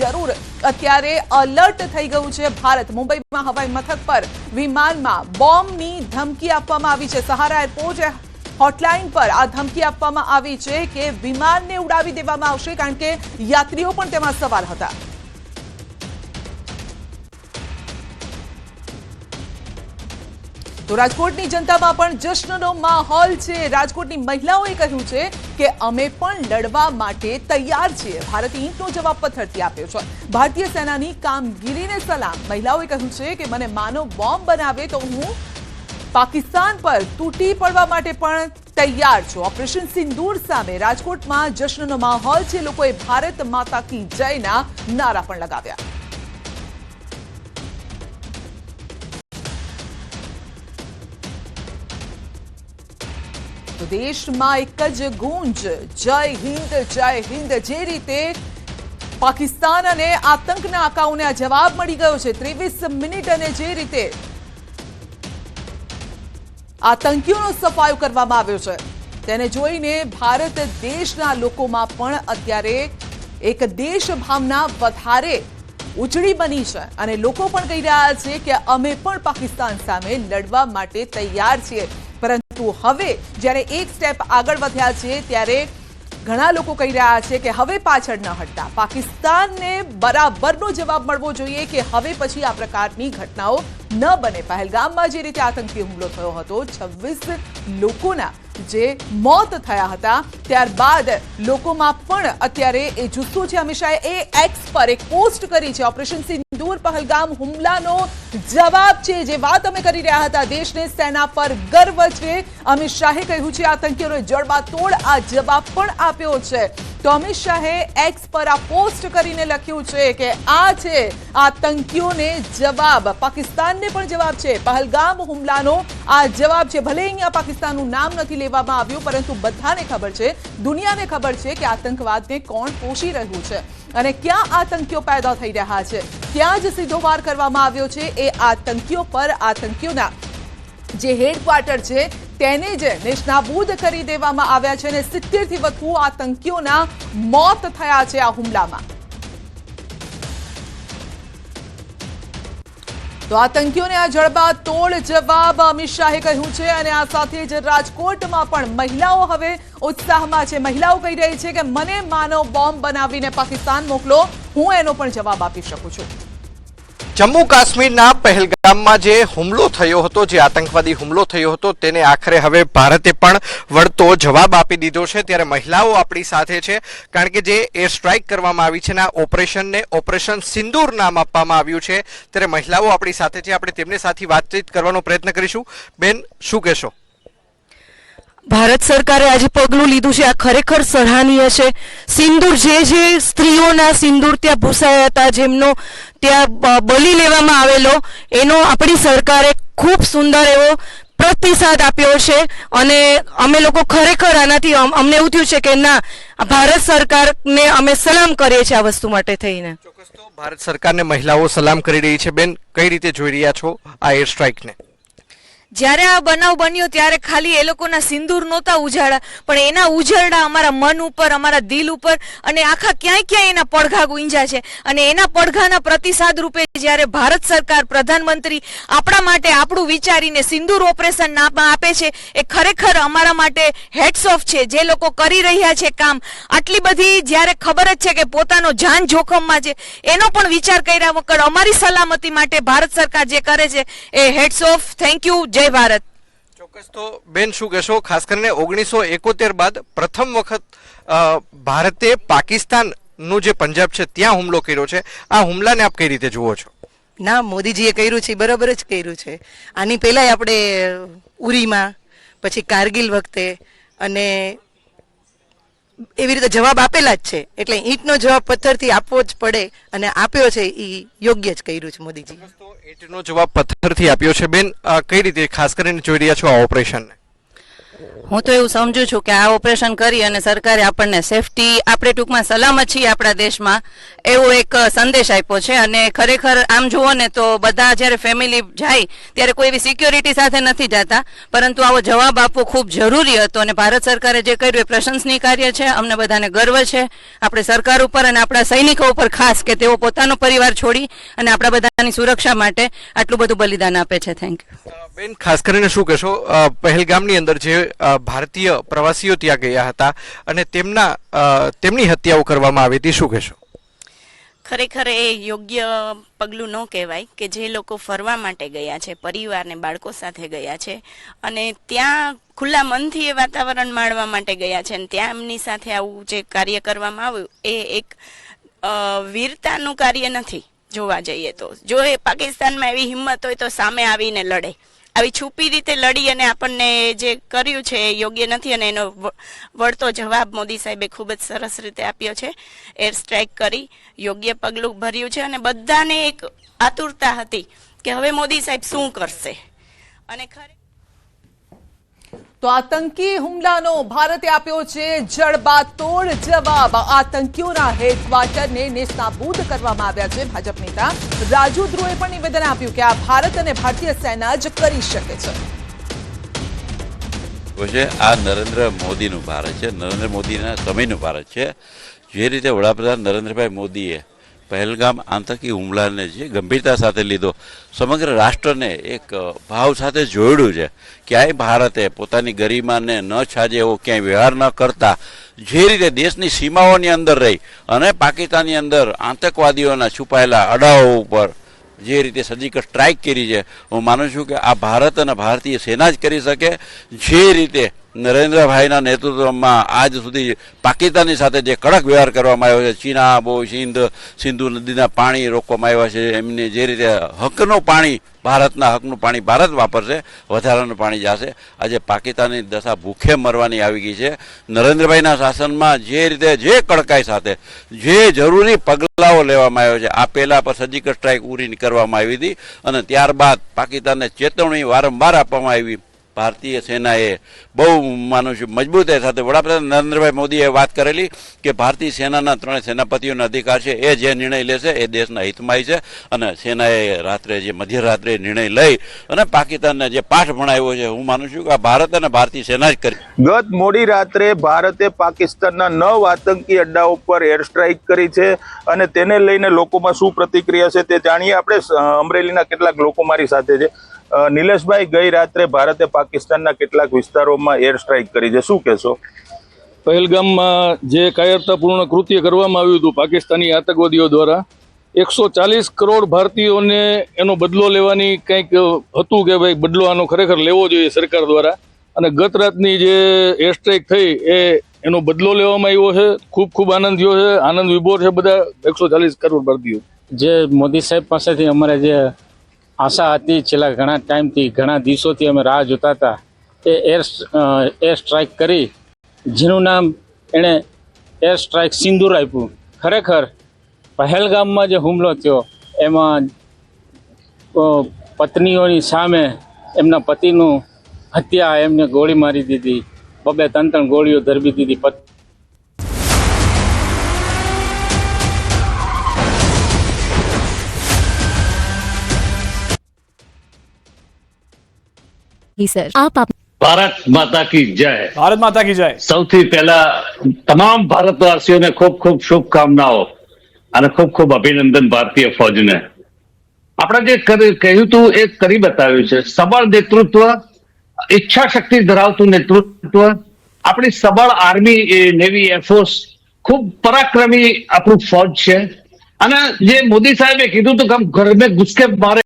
જરૂર અત્યારે એલર્ટ થઈ ગયું છે ભારત। મુંબઈમાં હવાઈ મથક પર વિમાનમાં બોમ્બની ધમકી આપવામાં આવી છે। સહારા એરપોર્ટ હોટલાઇન પર આ ધમકી આપવામાં આવી છે કે વિમાનને ઉડાવી દેવામાં આવશે, કારણ કે યાત્રીઓ પણ તેમાં સવાર હતા। તો રાજકોટની જનતામાં પણ જશ્નનો માહોલ છે। રાજકોટની મહિલાઓએ કહ્યું છે કે અમે પણ લડવા માટે તૈયાર છીએ। ભારતે ઈંટનો જવાબ પથ્થરથી આપ્યો છે। ભારતીય સેનાની કામગીરીને સલામ। મહિલાઓએ કહ્યું છે કે મને માનવ બોમ્બ બનાવે તો હું પાકિસ્તાન પર તૂટી પડવા માટે પણ તૈયાર છું। ઓપરેશન સિંદૂર સામે રાજકોટમાં જશ્નનો માહોલ છે। લોકોએ ભારત માતા કી જયના નારા પણ લગાવ્યા। તો દેશમાં એક જ ગૂંજ, જય હિન્દ જય હિન્દ। જે રીતે પાકિસ્તાન અને આતંકના આકાઓને આ જવાબ મળી ગયો છે 23 મિનિટ, અને જે રીતે આતંકીઓનો સફાયો કરવામાં આવ્યો છે તેને જોઈને ભારત દેશના લોકોમાં પણ અત્યારે એક દેશ ભાવના વધારે ઉજળી બની છે, અને લોકો પણ કહી રહ્યા છે કે અમે પણ પાકિસ્તાન સામે લડવા માટે તૈયાર છીએ। પરંતુ હવે જ્યારે એક સ્ટેપ આગળ વધ્યા છે ત્યારે ઘણા લોકો કહી રહ્યા છે કે હવે પાછળ ન હટતા, પાકિસ્તાનને બરાબરનો જવાબ મળવો જોઈએ કે હવે પછી આ પ્રકારની ઘટનાઓ ન બને। પહેલગામમાં જે રીતે આતંકી હુમલો થયો હતો, 26 લોકોના જે મોત થયા હતા, ત્યારબાદ લોકોમાં પણ અત્યારે એ જુસ્સો છે। અમિત શાહે એક્સ પર એક પોસ્ટ કરી છે। ઓપરેશન સિંદૂર પહેલગામ હુમલાનો જવાબ છે, જે વાત અમે કરી રહ્યા હતા। દેશને સેના પર ગર્વ છે। અમિત શાહે કહ્યું છે આતંકીઓનો જડબાતોડ આ જવાબ પણ આપ્યો છે। તો અમિત શાહે એક્સ પર આ પોસ્ટ કરીને લખ્યું છે કે આ છે આતંકીઓને જવાબ, પાકિસ્તાનને પણ જવાબ છે। પહેલગામ હુમલાનો આ જવાબ છે। ભલે અહીંયા પાકિસ્તાનનું નામ નથી લેવામાં આવ્યું, પરંતુ બધાને ખબર છે, દુનિયાને ખબર છે કે આતંકવાદને કોણ પોષી રહ્યું છે અને ક્યાં આતંકીઓ પેદા થઈ રહ્યા છે। ત્યાં જ સીધો વાર કરવામાં આવ્યો છે। એ આતંકીઓ પર આતંકીઓના જે હેડક્વાર્ટર છે તેને જ નેસ્તનાબૂદ કરી દેવામાં આવ્યા છે, અને 70 થી વધુ આતંકીઓના મોત થયા છે આ હુમલામાં। તો આતંકીઓને આ જડબાતોડ જવાબ અમિત શાહે કહ્યું છે, અને આ સાથે જ રાજકોટમાં પણ મહિલાઓ હવે ઉત્સાહમાં છે। મહિલાઓ કહી રહી છે કે મને માનવ બોમ્બ બનાવીને પાકિસ્તાન મોકલો, હું એનો પણ જવાબ આપી શકું છું। જમ્મુ કાશ્મીરના પહેલગામમાં જે હુમલો થયો હતો, જે આતંકવાદી હુમલો થયો હતો, તેને આખરે હવે ભારતે પણ વળતો જવાબ આપી દીધો છે। ત્યારે મહિલાઓ આપણી સાથે છે, કારણ કે જે એર સ્ટ્રાઇક કરવામાં આવી છે, ઓપરેશનને ઓપરેશન સિંદૂર નામ આપવામાં આવ્યું છે। ત્યારે મહિલાઓ આપણી સાથે છે, આપણે તેમની સાથે વાતચીત કરવાનો પ્રયત્ન કરીશું। બેન, શું કહેશો? ભારત સરકારે આજે પગલું લીધું છે, આ ખરેખર સરાહનીય છે। સિંદૂર, જે સ્ત્રીઓના સિંદૂર ત્યાં ભૂસાયા હતા, જેમનો ત્યાં બલી લેવામાં આવેલો, એનો આપણી સરકારે ખૂબ સુંદર એવો પ્રતિસાદ આપ્યો છે, અને અમે લોકો ખરેખર આનાથી અમને એવું થયું છે કે ના, ભારત સરકારને અમે સલામ કરીએ છીએ આ વસ્તુ માટે થઈને। ચોક્કસ, તો ભારત સરકારને મહિલાઓ સલામ કરી રહી છે। બેન, કઈ રીતે જોઈ રહ્યા છો આ એર સ્ટ્રાઇકને? જ્યારે આ બનાવ બન્યો ત્યારે ખાલી એ લોકોના સિંદૂર નહોતા ઉજાડા, પણ એના ઉજરડા અમારા મન ઉપર, અમારા દિલ ઉપર, અને આખા ક્યાંય ક્યાંય એના પડઘા ગુંજ્યા છે। અને એના પડઘાના પ્રતિસાદ રૂપે જ્યારે ભારત સરકાર, પ્રધાનમંત્રી આપણા માટે આપણું વિચારીને સિંદૂર ઓપરેશન નામ આપે છે, એ ખરેખર અમારા માટે હેડ્સ ઓફ છે। જે લોકો કરી રહ્યા છે કામ, આટલી બધી જ્યારે ખબર જ છે કે પોતાનો જાન જોખમમાં છે, એનો પણ વિચાર કર્યા વગર અમારી સલામતી માટે ભારત સરકાર જે કરે છે એ હેડ્સ ઓફ, થેન્ક યુ, જય ભારત। ચોક્કસ, તો બેન શું કહેશો? ખાસ કરીને 1971 બાદ પ્રથમ વખત ભારતે પાકિસ્તાનનું જે પંજાબ છે ત્યાં હુમલો કર્યો છે। આ હુમલાને આપ કઈ રીતે જુઓ છો? ના, મોદીજીએ કર્યું છે, બરાબર જ કર્યું છે। આની પહેલાંય આપણે ઉરીમાં, પછી કારગિલ વખતે, અને એવી રીતે જવાબ આપેલા જ છે। એટલે ઈંટનો જવાબ પથ્થરથી આપવો જ પડે, અને આપ્યો છે એ યોગ્ય જ કર્યું છે મોદીજી। તો ઈંટનો જવાબ પથ્થરથી આપ્યો છે। બેન, કઈ રીતે ખાસ કરીને જોઈ રહ્યા છો આ ઓપરેશનને? હું તો એવું સમજુ છું કે આ ઓપરેશન કરી અને સરકારે આપણને સેફટી, આપણે ટૂંકમાં સલામત છીએ આપણા દેશમાં, એવો એક સંદેશ આપ્યો છે. અને ખરેખર આમ જુઓ ને તો બધા જ્યારે ફેમિલી જાય ત્યારે કોઈ એવી સિક્યોરિટી સાથે નથી જતા, પરંતુ આવો જવાબ આપવો ખૂબ જરૂરી હતો. અને ભારત સરકારે જે કર્યું એ પ્રશંસનીય કાર્ય છે. અમને બધાને ગર્વ છે આપણે સરકાર ઉપર અને આપણા સૈનિકો ઉપર ખાસ, કે તેઓ પોતાનો પરિવાર છોડી અને આપણા બધાની સુરક્ષા માટે આટલું બધું બલિદાન આપે છે. Thank you. બેન, ખાસ કરીને શું કહેશો પહેલગામની અંદર જે ભારતીય પ્રવાસીઓ ત્યાં ગયા હતા અને તેમની હત્યાઓ કરવામાં આવી હતી, શું કહેશો? ખરેખર એ યોગ્ય પગલું ન કહેવાય કે જે લોકો ફરવા માટે ગયા છે, પરિવારને બાળકો સાથે ગયા છે અને ત્યાં ખુલ્લા મનથી એ વાતાવરણ માણવા માટે ગયા છે અને ત્યાં એમની સાથે આવું જે કાર્ય કરવામાં આવ્યું એ એક વીરતાનું કાર્ય નથી. જોવા જઈએ તો જો એ પાકિસ્તાનમાં એવી હિંમત હોય તો સામે આવીને લડે. આવી છુપી રીતે લડી અને આપણને જે કર્યું છે એ યોગ્ય નથી અને એનો વળતો જવાબ મોદી સાહેબે ખૂબ જ સરસ રીતે આપ્યો છે. એર સ્ટ્રાઇક કરી યોગ્ય પગલું ભર્યું છે અને બધાને એક આતુરતા હતી કે હવે મોદી સાહેબ શું કરશે. અને તો આતંકી હુમલાનો ભારતે આપ્યો છે જડબાતોડ જવાબ. આતંકીઓના હેડક્વાર્ટરને નેસ્તાબૂદ કરવામાં આવ્યા છે. ભાજપ નેતા રાજુ ધ્રુવે પણ નિવેદન આપ્યું કે આ ભારત અને ભારતીય સેના જ કરી શકે છે. આ નરેન્દ્ર મોદીનું ભારત છે, નરેન્દ્ર મોદીના સમયનું ભારત છે. જે રીતે વડાપ્રધાન નરેન્દ્રભાઈ મોદીએ પહેલગામ આતંકી હુમલાને જે ગંભીરતા સાથે લીધો, સમગ્ર રાષ્ટ્રને એક ભાવ સાથે જોડ્યું છે. ક્યાંય ભારતે પોતાની ગરિમાને ન છાજે એવો ક્યાંય વ્યવહાર ન કરતા જે રીતે દેશની સીમાઓની અંદર રહી અને પાકિસ્તાનની અંદર આતંકવાદીઓના છુપાયેલા અડાઓ ઉપર જે રીતે સર્જિકલ સ્ટ્રાઇક કરી છે, હું માનું છું કે આ ભારત અને ભારતીય સેના જ કરી શકે. જે રીતે નરેન્દ્રભાઈના નેતૃત્વમાં આજ સુધી પાકિસ્તાનની સાથે જે કડક વ્યવહાર કરવામાં આવ્યો છે, ચીનાબો, સિંધુ નદીના પાણી રોકવામાં આવ્યા છે, એમને જે રીતે હકનું પાણી, ભારતના હકનું પાણી ભારત વાપરશે, વધારાનું પાણી જશે. આજે પાકિસ્તાનની દશા ભૂખે મરવાની આવી ગઈ છે. નરેન્દ્રભાઈના શાસનમાં જે રીતે જે કડકાઈ સાથે જે જરૂરી પગલાઓ લેવામાં આવ્યા છે, આ પહેલા પર સર્જિકલ સ્ટ્રાઇક ઉરી કરવામાં આવી હતી અને ત્યારબાદ પાકિસ્તાનને ચેતવણી વારંવાર આપવામાં આવી. ભારતીય સેનાએ બહુ માનું છું મજબૂતાઈ સાથે વડાપ્રધાન નરેન્દ્રભાઈ મોદીએ વાત કરેલી કે ભારતીય સેનાના 3 સેનાપતિઓનો અધિકાર છે, એ જે નિર્ણય લેશે એ દેશના હિતમાં છે. અને સેનાએ રાત્રે જે મધ્યરાત્રે નિર્ણય લઈ અને પાકિસ્તાનને જે પાઠ ભણાવ્યો છે, હું માનું છું કે આ ભારત અને ભારતીય સેના જ કરી. ગત મોડી રાત્રે ભારતે પાકિસ્તાનના 9 આતંકી અડ્ડાઓ પર એર સ્ટ્રાઇક કરી છે અને તેને લઈને લોકોમાં શું પ્રતિક્રિયા છે તે જાણીએ. આપણે અમરેલીના કેટલાક લોકો મારી સાથે છે. નિલેશભાઈ, ગઈ રાત્રે ભારતે પાકિસ્તાનના કેટલાક વિસ્તારોમાં એર સ્ટ્રાઇક કરી છે, શું કહેશો? પહેલગામમાં જે કાયરતાપૂર્ણ કૃત્ય કરવામાં આવ્યું હતું પાકિસ્તાની આતંકવાદીઓ દ્વારા, 140 કરોડ ભારતીયોને એનો બદલો લેવાની કંઈક હતું કે ભાઈ બદલો આનો ખરેખર લેવો જોઈએ સરકાર દ્વારા. અને ગત રાતની જે એર સ્ટ્રાઇક થઈ એનો બદલો લેવામાં આવ્યો છે. ખૂબ ખૂબ આનંદ થયો છે, આનંદ વિભોર છે બધા 140 કરોડ ભારતીયો. જે મોદી સાહેબ પાસેથી અમારે જે આશા હતી, છેલ્લા ઘણા ટાઈમથી, ઘણા દિવસોથી અમે રાહ જોતા હતા, એ એર સ્ટ્રાઇક કરી, જેનું નામ એણે એર સ્ટ્રાઇક સિંદૂર આપ્યું. ખરેખર પહેલગામમાં જે હુમલો થયો એમાં પત્નીઓની સામે એમના પતિનું હત્યા, એમને ગોળી મારી દીધી, 2-3 ગોળીઓ ધરબી દીધી. ભારત માતા કી જય. ભારત માતા કી જય. સૌથી પહેલા તમામ ભારતવાસીઓને ખૂબ ખૂબ શુભકામનાઓ અને ખૂબ ખૂબ અભિનંદન ભારતીય ફૌજને. આપણે જે કહ્યું હતું એ કરી બતાવ્યું છે. સબળ નેતૃત્વ, ઈચ્છા શક્તિ ધરાવતું નેતૃત્વ, આપણી સબળ આર્મી, નેવી, એરફોર્સ, ખૂબ પરાક્રમી આપણું ફૌજ છે. અને જે મોદી સાહેબે કીધું હતું કે ઘર મેં ઘુસ કે મારે